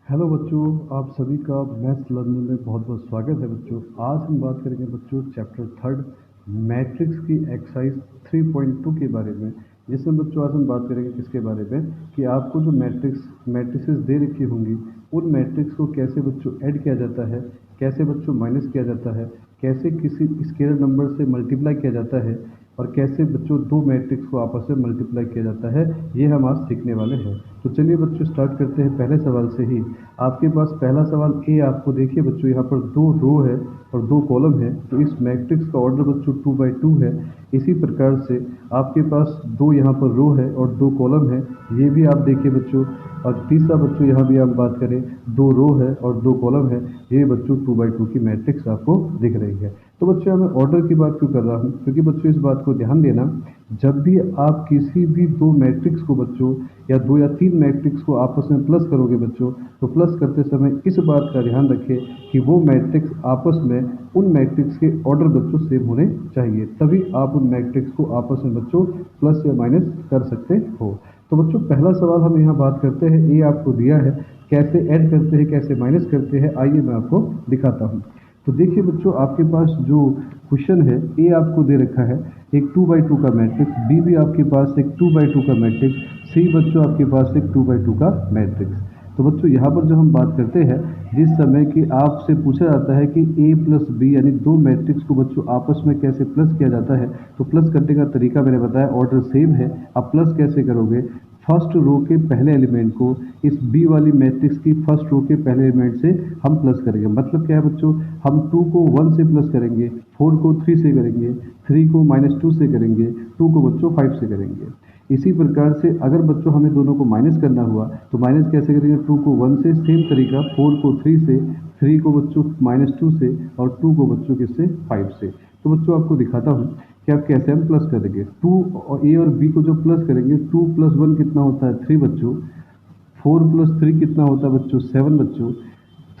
Hello बच्चों, आप सभी का मैथ्स लर्नर में बहुत बहुत स्वागत है बच्चों। आज हम बात करेंगे बच्चों चैप्टर थर्ड मैट्रिक्स की एक्सरसाइज 3.2 के बारे में। जिसमें बच्चों आज हम बात करेंगे किसके बारे में कि आपको जो मैट्रिसेस दे रखी होंगी उन मैट्रिक्स को कैसे बच्चों ऐड किया जाता है, कैसे बच्चों माइनस किया जाता है, कैसे किसी स्केलर नंबर से मल्टीप्लाई किया जाता है और कैसे बच्चों दो मैट्रिक्स को आपस में मल्टीप्लाई किया जाता है, ये हम आज सीखने वाले हैं। तो चलिए बच्चों स्टार्ट करते हैं पहले सवाल से ही। आपके पास पहला सवाल ए आपको देखिए बच्चों, यहाँ पर दो रो है और दो कॉलम है, तो इस मैट्रिक्स का ऑर्डर बच्चों 2/2 है। इसी प्रकार से आपके पास दो यहाँ पर रो है और दो कॉलम है, ये भी आप देखिए बच्चों। और तीसरा बच्चों यहाँ भी हम बात करें, दो रो है और दो कॉलम है, ये बच्चों 2/2 की मैट्रिक्स आपको दिख रही है। तो बच्चों मैं ऑर्डर की बात क्यों कर रहा हूँ, क्योंकि बच्चों इस बात को ध्यान देना, जब भी आप किसी भी दो मैट्रिक्स को बच्चों या दो या तीन मैट्रिक्स को आपस में प्लस करोगे बच्चों, तो प्लस करते समय इस बात का ध्यान रखें कि वो मैट्रिक्स आपस में उन मैट्रिक्स के ऑर्डर बच्चों सेम होने चाहिए, तभी आप उन मैट्रिक्स को आपस में बच्चों प्लस या माइनस कर सकते हो। तो बच्चों पहला सवाल हम यहाँ बात करते हैं, ये आपको दिया है कैसे ऐड करते हैं कैसे माइनस करते हैं, आइए मैं आपको दिखाता हूँ। तो देखिए बच्चों, आपके पास जो क्वेश्चन है ए आपको दे रखा है एक 2/2 का मैट्रिक्स, बी भी आपके पास एक 2/2 का मैट्रिक्स, सी बच्चों आपके पास एक 2/2 का मैट्रिक्स। तो बच्चों यहाँ पर जो हम बात करते हैं, जिस समय कि आपसे पूछा जाता है कि ए प्लस बी यानी दो मैट्रिक्स को बच्चों आपस में कैसे प्लस किया जाता है, तो प्लस करने का तरीका मैंने बताया, ऑर्डर सेम है। आप प्लस कैसे करोगे, फर्स्ट रो के पहले एलिमेंट को इस बी वाली मैट्रिक्स की फर्स्ट रो के पहले एलिमेंट से हम प्लस करेंगे। मतलब क्या है बच्चों, हम 2 को 1 से प्लस करेंगे, 4 को 3 से करेंगे, 3 को -2 से करेंगे, 2 को बच्चों 5 से करेंगे। इसी प्रकार से अगर बच्चों हमें दोनों को माइनस करना हुआ तो माइनस कैसे करेंगे, 2 को 1 से, सेम तरीका 4 को 3 से, 3 को बच्चों -2 से और 2 को बच्चों किससे 5 से। तो बच्चों आपको दिखाता हूँ कि आप कैसे हम प्लस करेंगे। 2 और ए और बी को जब प्लस करेंगे, 2 + 1 कितना होता है 3 बच्चों, 4 + 3 कितना होता है बच्चों 7 बच्चों,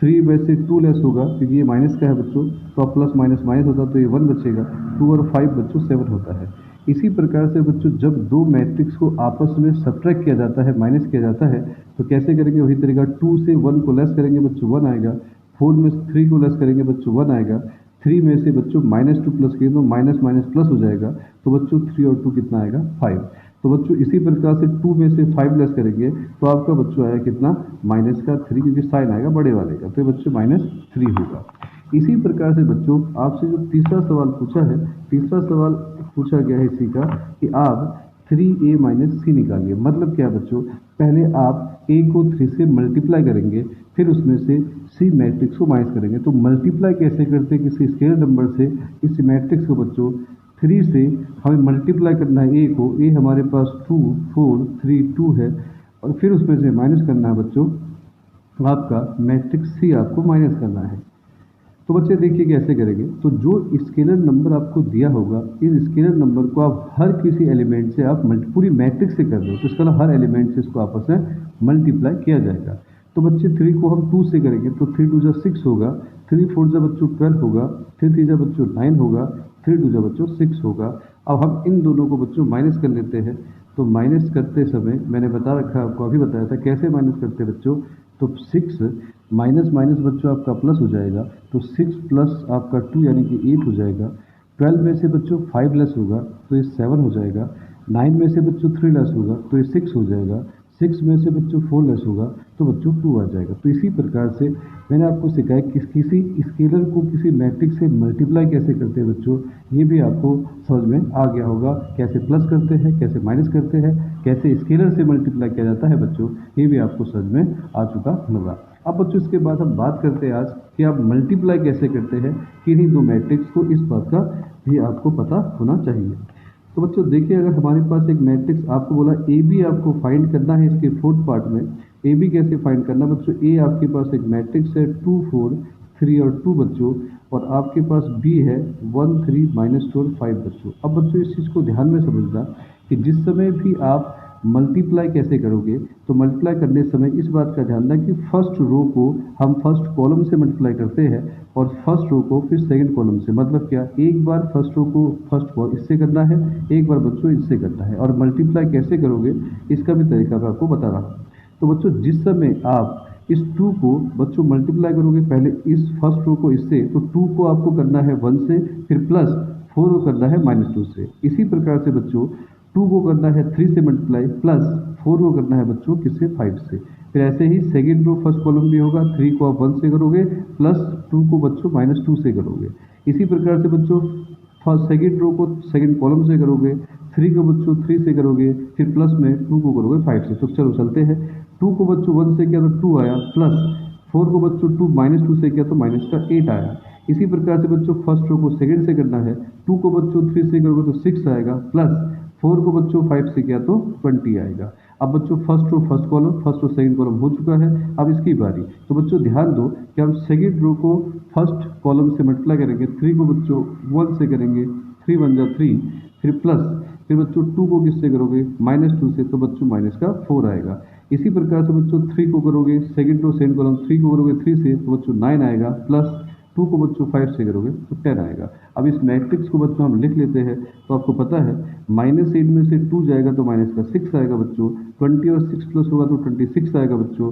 3 में से 2 लेस होगा क्योंकि ये माइनस का है बच्चों, तो अब प्लस माइनस माइनस होता तो ये 1 बचेगा, 2 और 5 बच्चों 7 होता है। इसी प्रकार से बच्चों जब दो मैट्रिक्स को आपस में सब्ट्रैक्ट किया जाता है, माइनस किया जाता है, तो कैसे करेंगे, वही तरीका 2 से 1 को लेस करेंगे बच्चों 1 आएगा, 4 में 3 को लेस करेंगे बच्चों 1 आएगा, 3 में से बच्चों -2 प्लस करेंगे तो माइनस माइनस प्लस हो जाएगा, तो बच्चों 3 और 2 कितना आएगा 5। तो बच्चों इसी प्रकार से 2 में से 5 लेस करेंगे तो आपका बच्चों आएगा कितना -3, क्योंकि साइन आएगा बड़े वाले का, तो ये बच्चों -3 होगा। इसी प्रकार से बच्चों आपसे जो तीसरा सवाल पूछा है, तीसरा सवाल पूछा गया है इसी का कि आप 3a - c निकालिए। मतलब क्या बच्चों, पहले आप a को 3 से मल्टीप्लाई करेंगे, फिर उसमें से c मैट्रिक्स को माइनस करेंगे। तो मल्टीप्लाई कैसे करते हैं, किसी स्केलर नंबर से इस मैट्रिक्स को बच्चों 3 से हमें मल्टीप्लाई करना है a को, a हमारे पास 2 4 3 2 है, और फिर उसमें से माइनस करना है बच्चों आपका मैट्रिक्स c आपको माइनस करना है। तो बच्चे देखिए कैसे करेंगे, तो जो स्केलर नंबर आपको दिया होगा, इस स्केलर नंबर को आप हर किसी एलिमेंट से आप पूरी मैट्रिक्स से कर दो, तो इसका हर एलिमेंट से इसको आपस में मल्टीप्लाई किया जाएगा। तो बच्चे 3 को हम 2 से करेंगे तो 3 2 6 होगा, 3 4 जा बच्चों 12 होगा, 3 3 जा बच्चों 9 होगा, 3 2 जा बच्चों 6 होगा। अब हम इन दोनों को बच्चों माइनस कर लेते हैं। तो माइनस करते समय मैंने बता रखा है आपको, अभी बताया था कैसे माइनस करते हैं बच्चों। तो 6 माइनस माइनस बच्चों आपका प्लस हो जाएगा, तो 6 प्लस आपका 2 यानी कि 8 हो जाएगा। 12 में से बच्चों 5 लेस होगा तो ये 7 हो जाएगा। 9 में से बच्चों 3 लेस होगा तो ये 6 हो जाएगा। 6 में से बच्चों 4 लेस होगा तो बच्चों 2 आ जाएगा। तो इसी प्रकार से मैंने आपको सिखाया कि किसी स्केलर को किसी मैट्रिक्स से मल्टीप्लाई कैसे करते हैं बच्चों, ये भी आपको समझ में आ गया होगा। कैसे प्लस करते हैं, कैसे माइनस करते हैं, कैसे स्केलर से मल्टीप्लाई किया जाता है बच्चों, ये भी आपको समझ में आ चुका होगा। अब बच्चों इसके बाद हम बात करते हैं आज कि आप मल्टीप्लाई कैसे करते हैं किन्हीं दो मैट्रिक्स को, इस बात का भी आपको पता होना चाहिए। तो बच्चों देखिए, अगर हमारे पास एक मैट्रिक्स आपको बोला ए बी आपको फाइंड करना है, इसके फोर्थ पार्ट में ए बी कैसे फाइंड करना बच्चों, ए आपके पास एक मैट्रिक्स है 2 4 3 और 2 बच्चों, और आपके पास बी है 1 3 -2 और 5 बच्चों। अब बच्चों इस चीज़ को ध्यान में समझना कि जिस समय भी आप मल्टीप्लाई कैसे करोगे, तो मल्टीप्लाई करने समय इस बात का ध्यान रखना कि फर्स्ट रो को हम फर्स्ट कॉलम से मल्टीप्लाई करते हैं और फर्स्ट रो को फिर सेकंड कॉलम से। मतलब क्या, एक बार फर्स्ट रो को फर्स्ट इससे करना है, एक बार बच्चों इससे करना है। और मल्टीप्लाई कैसे करोगे इसका भी तरीका मैं आपको बता रहा हूँ। तो बच्चों जिस समय आप इस 2 को बच्चों मल्टीप्लाई करोगे पहले इस फर्स्ट रो को इससे, तो 2 को आपको करना है 1 से, फिर प्लस 4 को करना है -2 से। इसी प्रकार से बच्चों 2 को करना है 3 से मल्टीप्लाई, प्लस 4 को करना है बच्चों किससे, 5 से। फिर ऐसे ही सेकेंड रो फर्स्ट कॉलम भी होगा, 3 को आप 1 से करोगे, प्लस 2 को बच्चों -2 से करोगे। इसी प्रकार से बच्चों फर्स्ट सेकेंड रो को सेकेंड कॉलम से करोगे, 3 को बच्चों 3 से करोगे, फिर प्लस में 2 को करोगे 5 से। तो चलो चलते हैं। 2 को बच्चों 1 से किया तो 2 आया, प्लस 4 को बच्चों 2 -2 से किया तो माइनस का 8 आया। इसी प्रकार से बच्चों फर्स्ट रो को सेकंड से करना है, 2 को बच्चों 3 से करोगे तो 6 आएगा, प्लस 4 को बच्चों 5 से किया तो 20 आएगा। अब बच्चों first row first column, first row second column हो चुका है। अब इसकी बारी, तो बच्चों ध्यान दो कि हम सेकंड रो को फर्स्ट कॉलम से मल्टीप्लाई करेंगे, 3 को बच्चों 1 से करेंगे, 3 1 जा 3, फिर प्लस, फिर बच्चों 2 को किससे करोगे, -2 से, तो बच्चों माइनस का 4 आएगा। इसी प्रकार से बच्चों 3 को करोगे सेकंड रो सेकंड कॉलम, 3 को करोगे 3 से तो बच्चों 9 आएगा, प्लस 2 को बच्चों 5 से करोगे तो 10 आएगा। अब इस मैट्रिक्स को बच्चों हम लिख लेते हैं। तो आपको पता है -8 में से 2 जाएगा तो माइनस का 6 आएगा बच्चों, 20 और 6 प्लस होगा तो 26 आएगा बच्चों,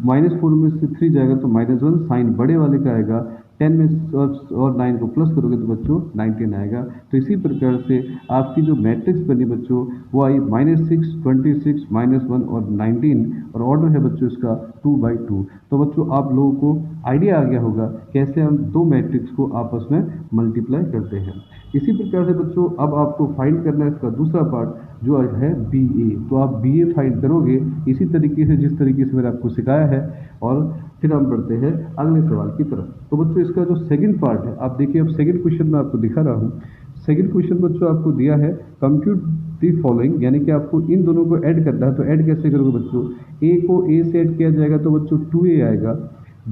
-4 में से 3 जाएगा तो -1, साइन बड़े वाले का आएगा, 10 में और 9 को प्लस करोगे तो बच्चों 19 आएगा। तो इसी प्रकार से आपकी जो मैट्रिक्स बनी बच्चों वो आई -6, 26, -1 और 19, और ऑर्डर है बच्चों इसका 2/2। तो बच्चों आप लोगों को आइडिया आ गया होगा कैसे हम दो मैट्रिक्स को आपस में मल्टीप्लाई करते हैं। इसी प्रकार से बच्चों अब आपको फाइंड करना है इसका दूसरा पार्ट जो है BA। तो आप BA फाइंड करोगे इसी तरीके से जिस तरीके से मैंने आपको सिखाया है, और फिर हम बढ़ते हैं अगले सवाल की तरफ। तो बच्चों इसका जो सेकंड पार्ट है, आप देखिए अब सेकंड क्वेश्चन में आपको दिखा रहा हूँ। सेकंड क्वेश्चन बच्चों आपको दिया है कंप्यूट दी फॉलोइंग, यानी कि आपको इन दोनों को ऐड करना है। तो ऐड कैसे करोगे बच्चों, A को A से ऐड किया जाएगा तो बच्चों 2A आएगा,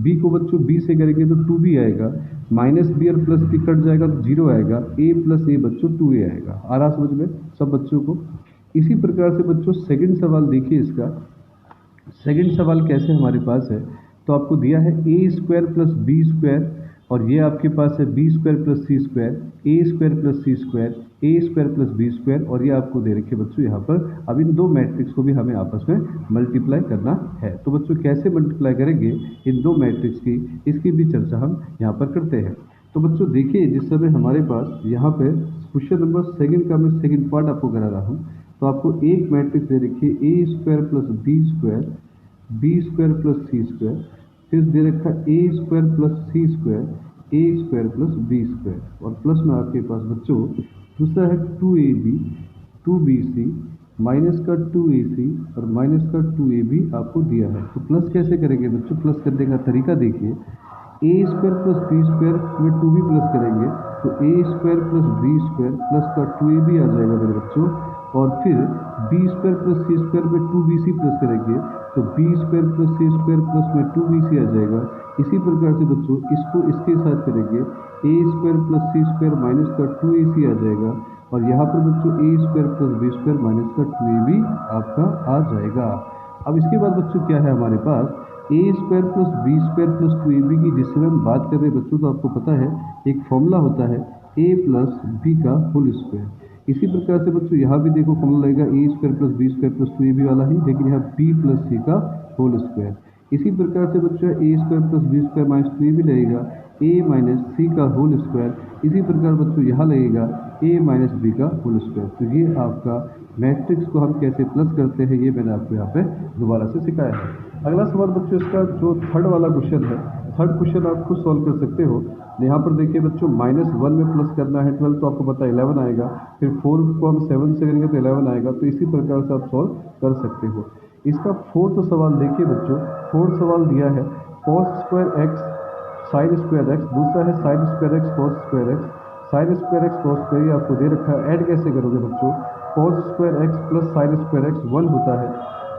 B को बच्चों B से करेंगे तो 2B आएगा, -B और प्लस B कट जाएगा तो 0 आएगा, A प्लस A बच्चों 2A आएगा। आ रहा समझ में सब बच्चों को। इसी प्रकार से बच्चों सेकंड सवाल देखिए इसका। सेकंड सवाल कैसे हमारे पास है, तो आपको दिया है A² प्लस B², और ये आपके पास है B² plus C², A² plus C², A² plus B², और ये आपको दे रखे बच्चों यहाँ पर। अब इन दो मैट्रिक्स को भी हमें आपस में मल्टीप्लाई करना है। तो बच्चों कैसे मल्टीप्लाई करेंगे इन दो मैट्रिक्स की, इसकी भी चर्चा हम यहाँ पर करते हैं। तो बच्चों देखिए जिस समय हमारे पास यहाँ पे क्वेश्चन नंबर सेकंड का मैं सेकंड पार्ट आपको करा रहा हूँ। तो आपको एक मैट्रिक्स दे रखी है A² plus B², B² plus C², फिर दे रखा A² plus C², A² plus B², और प्लस में आपके पास बच्चों दूसरा है 2AB, 2BC, माइनस का 2AC और माइनस का 2AB आपको दिया है। तो प्लस कैसे करेंगे बच्चों, प्लस करने का तरीका देखिए। A² प्लस B² में 2B प्लस करेंगे तो A² प्लस B² प्लस का 2AB आ जाएगा मेरे बच्चों, और फिर B² प्लस C² में 2BC प्लस करेंगे तो B² प्लस C² प्लस में 2BC आ जाएगा। इसी प्रकार से बच्चों इसको इसके साथ करेंगे, A² प्लस C² माइनस का 2AC आ जाएगा, और यहाँ पर बच्चों A² प्लस B² माइनस का 2AB आपका आ जाएगा। अब इसके बाद बच्चों क्या है हमारे पास, A² plus B² plus 2AB की जिससे हम बात कर रहे हैं बच्चों, तो आपको पता है एक फॉर्मूला होता है A प्लस B का होल स्क्वायर। इसी प्रकार से बच्चों यहाँ भी देखो फॉर्मूला लगेगा A² plus B² plus 2AB वाला ही, लेकिन यहाँ B प्लस C का होल स्क्वायर। इसी प्रकार से बच्चों A² plus B² minus 2AB लगेगा A माइनस C का होल स्क्वायर। इसी प्रकार बच्चों यहाँ लगेगा A माइनस B का होल स्क्वायर। तो ये आपका मैट्रिक्स को हम कैसे प्लस करते हैं ये मैंने आपको यहाँ पे दोबारा से सिखाया है। अगला सवाल बच्चों इसका जो थर्ड वाला क्वेश्चन है, थर्ड क्वेश्चन आप खुद सॉल्व कर सकते हो। यहाँ पर देखिए बच्चों -1 में प्लस करना है 12, तो आपको पता है 11 आएगा, फिर 4 को हम 7 से करेंगे तो 11 आएगा। तो इसी प्रकार से आप सॉल्व कर सकते हो। इसका फोर्थ सवाल देखिए बच्चों, फोर्थ सवाल दिया है cos² x sin² x, दूसरा है sin² x cos² x, sin² x cos², ये आपको दे रखा है। ऐड कैसे करोगे बच्चों, cos² x plus sin² x 1 होता है,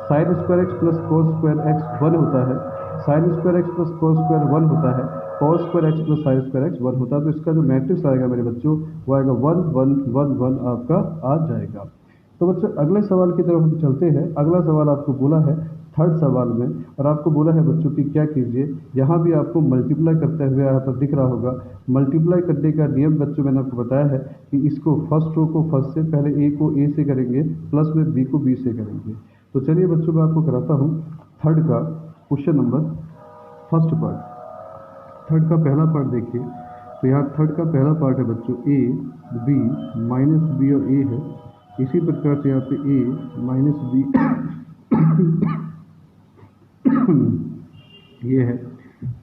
sin² x plus cos² x 1 होता है, sin² x प्लस cos² 1 होता है, cos² x plus sin² x 1 होता है। तो इसका जो मैट्रिक्स आएगा मेरे बच्चों वो आएगा 1 1 1 1 आपका आ जाएगा। तो बच्चों अगले सवाल की तरफ हम चलते हैं। अगला सवाल आपको बोला है थर्ड सवाल में, और आपको बोला है बच्चों कि क्या कीजिए, यहाँ भी आपको मल्टीप्लाई करते हुए यहाँ पर दिख रहा होगा। मल्टीप्लाई करने का नियम बच्चों मैंने आपको बताया है कि इसको फर्स्ट रो को फर्स्ट से, पहले A को A से करेंगे, प्लस में B को B से करेंगे। तो चलिए बच्चों मैं आपको कराता हूँ थर्ड का question number first part, third का पहला पार्ट देखिए, तो यहाँ थर्ड का पहला पार्ट है बच्चों ए बी, माइनस बी और ए है। इसी प्रकार से यहाँ पे ए माइनस बी ये है।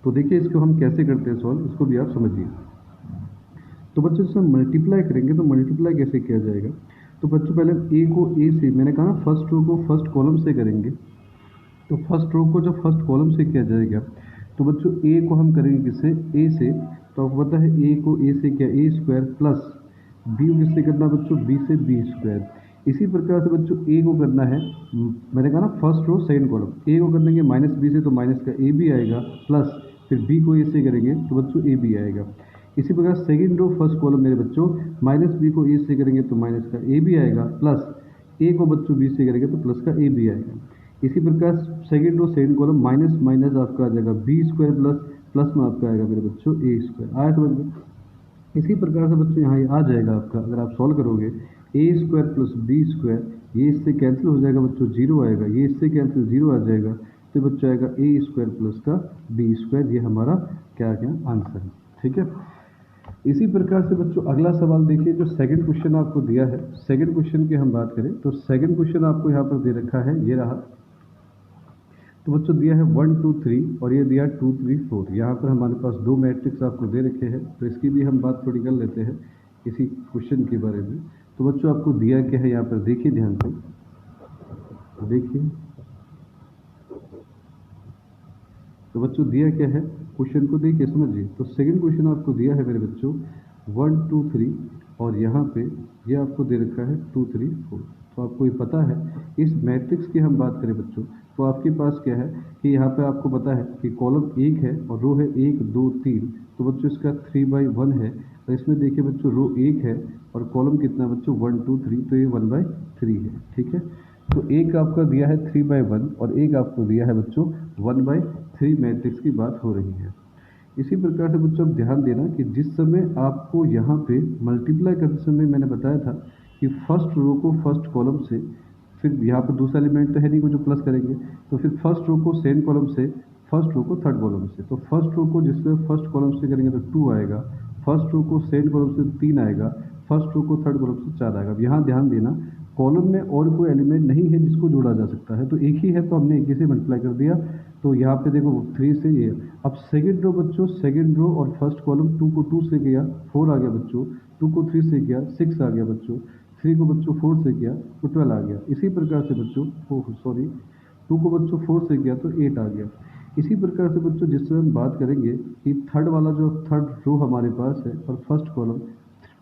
तो देखिए इसको हम कैसे करते हैं सॉल्व, इसको भी आप समझिए। तो बच्चों जैसे मल्टीप्लाई करेंगे तो मल्टीप्लाई कैसे किया जाएगा, तो बच्चों पहले ए को ए से, मैंने कहा ना फर्स्ट रो को फर्स्ट कॉलम से करेंगे, तो फर्स्ट रो को जब फर्स्ट कॉलम से किया जाएगा तो बच्चों ए को हम करेंगे किससे, ए से। तो आपको पता है ए को ए से क्या, ए स्क्वायर प्लस बी को किससे करना बच्चों, बी से बी स्क्वायर। इसी प्रकार से बच्चों ए को करना है, मैंने कहा ना फर्स्ट रो सेकंड कॉलम, ए को कर देंगे माइनस बी से तो माइनस का ए भी आएगा, प्लस फिर बी को ए से करेंगे तो बच्चों ए भी आएगा। इसी प्रकार सेकंड रो फर्स्ट कॉलम मेरे बच्चों, माइनस बी को ए से करेंगे तो माइनस का ए भी आएगा, प्लस ए को बच्चों बी से करेंगे तो प्लस का ए भी आएगा। इसी प्रकार second row second column, minus minus आपका आ जाएगा बी स्क्वायर प्लस प्लस में आपका आएगा मेरे बच्चों ए स्क्वायर। आया समझ में। इसी प्रकार से बच्चों यहाँ आ जाएगा आपका, अगर आप सॉल्व करोगे ए स्क्वायर प्लस बी स्क्वायर, ये इससे कैंसिल हो जाएगा बच्चों, जीरो आएगा, ये इससे कैंसिल जीरो आ जाएगा, तो बच्चों आएगा ए स्क्वायर प्लस का बी स्क्वायर। ये हमारा क्या आंसर है, ठीक है। इसी प्रकार से बच्चों अगला सवाल देखिए, जो सेकंड क्वेश्चन आपको दिया है, सेकंड क्वेश्चन की हम बात करें तो सेकंड क्वेश्चन आपको यहाँ पर दे रखा है, ये रहा। तो बच्चों दिया है 1 2 3 और ये दिया 2 3 4। यहाँ पर हमारे पास दो मैट्रिक्स आपको दे रखे हैं, तो इसकी भी हम बात थोड़ी कर लेते हैं इसी क्वेश्चन के बारे में। तो बच्चों आपको दिया क्या है यहाँ पर, देखिए ध्यान से, देखिए तो बच्चों दिया क्या है, क्वेश्चन को देखिए समझिए। तो सेकंड क्वेश्चन आपको दिया है मेरे बच्चों 1 2 3 और यहाँ पे ये आपको दे रखा है 2 3 4। तो आपको ये पता है, इस मैट्रिक्स की हम बात करें बच्चों तो आपके पास क्या है कि यहाँ पे आपको पता है कि कॉलम एक है और रो है 1 2 3, तो बच्चों इसका 3/1 है। और इसमें देखिए बच्चों रो एक है और कॉलम कितना बच्चों 1 2 3, तो ये 1/3 है, ठीक है। तो एक आपका दिया है 3/1 और एक आपको दिया है बच्चों 1/3 मैट्रिक्स की बात हो रही है। इसी प्रकार से बच्चों अब ध्यान देना कि जिस समय आपको यहाँ पे मल्टीप्लाई करते समय मैंने बताया था कि फर्स्ट रो को फर्स्ट कॉलम से, फिर यहाँ पर दूसरा एलिमेंट तो है नहीं को जो प्लस करेंगे, तो फिर फर्स्ट रो को सेकंड कॉलम से, फर्स्ट रो को थर्ड कॉलम से। तो फर्स्ट रो को जिसमें फर्स्ट कॉलम से करेंगे तो 2 आएगा, फर्स्ट रो को सेकंड कॉलम से 3 आएगा, फर्स्ट रो को थर्ड कॉलम से 4 आएगा। अब यहाँ ध्यान देना, कॉलम में और कोई एलिमेंट नहीं है जिसको जोड़ा जा सकता है, तो एक ही है तो हमने एक ही से मल्टीप्लाई कर दिया। तो यहाँ पे देखो 3 से ये, अब सेकंड रो बच्चों, सेकंड रो और फर्स्ट कॉलम, 2 को 2 से किया 4 आ गया बच्चों, 2 को 3 से किया 6 आ गया बच्चों, 3 को बच्चों 4 से किया तो 12 आ गया। इसी प्रकार से बच्चों 2 को बच्चों 4 से किया तो 8 आ गया। इसी प्रकार से बच्चों जिससे हम बात करेंगे कि थर्ड वाला जो थर्ड रो हमारे पास है और फर्स्ट कॉलम,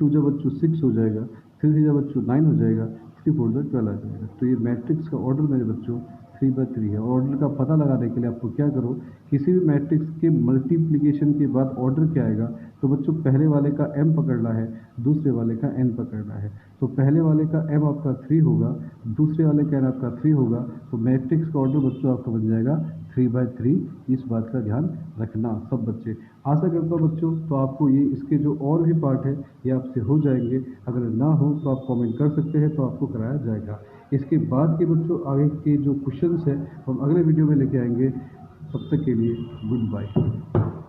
2 जब बच्चों 6 हो जाएगा, 3 जब बच्चों 9 हो जाएगा, 3 4 जब 12 आ जाएगा। तो ये मैट्रिक्स का ऑर्डर मेरे बच्चों 3/3 है। ऑर्डर का पता लगाने के लिए आपको क्या करो, किसी भी मैट्रिक्स के मल्टीप्लिकेशन के बाद ऑर्डर क्या आएगा, तो बच्चों पहले वाले का m पकड़ना है, दूसरे वाले का n पकड़ना है। तो पहले वाले का m आपका 3 होगा, दूसरे वाले का n आपका 3 होगा, तो मैट्रिक्स का ऑर्डर बच्चों आपका बन जाएगा 3/3। इस बात का ध्यान रखना सब बच्चे। आशा करता हूँ बच्चों तो आपको ये इसके जो और भी पार्ट है ये आपसे हो जाएंगे, अगर ना हो तो आप कमेंट कर सकते हैं, तो आपको कराया जाएगा। इसके बाद के बच्चों आगे के जो क्वेश्चंस हैं हम अगले वीडियो में लेके आएंगे। तब तक के लिए गुड बाय।